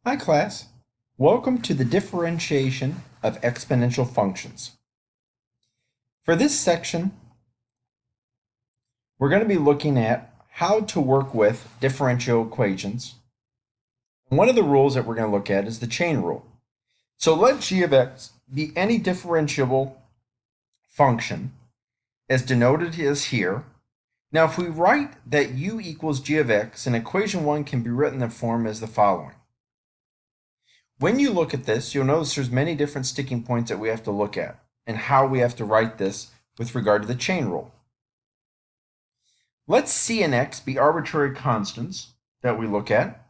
Hi class, welcome to the differentiation of exponential functions. For this section, we're going to be looking at how to work with differential equations. And one of the rules that we're going to look at is the chain rule. So let g of x be any differentiable function as denoted as here. Now if we write that u equals g of x, then equation 1 can be written in the form as the following. When you look at this, you'll notice there's many different sticking points that we have to look at and how we have to write this with regard to the chain rule. Let's c and x be arbitrary constants that we look at.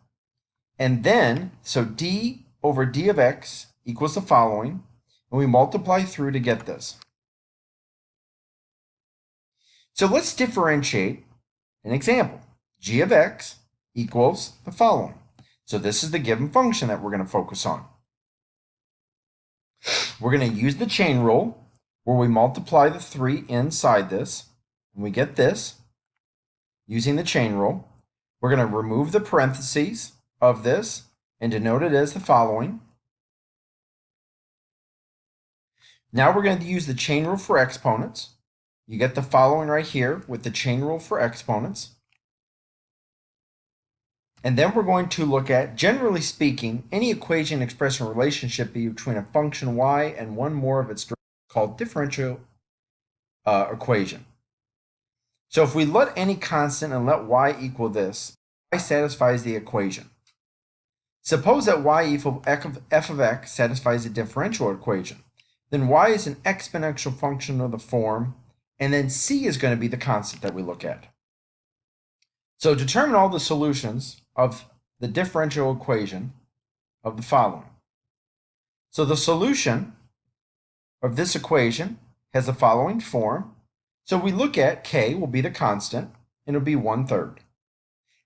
And then, so d over d of x equals the following, and we multiply through to get this. So let's differentiate an example. G of x equals the following. So this is the given function that we're going to focus on. We're going to use the chain rule where we multiply the 3 inside this, and we get this. Using the chain rule, we're going to remove the parentheses of this and denote it as the following. Now we're going to use the chain rule for exponents. You get the following right here with the chain rule for exponents. And then we're going to look at, generally speaking, any equation expressing a relationship between a function y and one more of its derivatives called differential equation. So if we let any constant and let y equal this, y satisfies the equation. Suppose that y equals f of x satisfies the differential equation. Then y is an exponential function of the form, and then c is going to be the constant that we look at. So determine all the solutions of the differential equation of the following. So the solution of this equation has the following form. So we look at k will be the constant, and it'll be 1/3.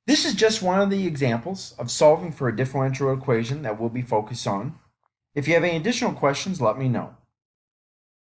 This is just one of the examples of solving for a differential equation that we'll be focused on. If you have any additional questions, let me know.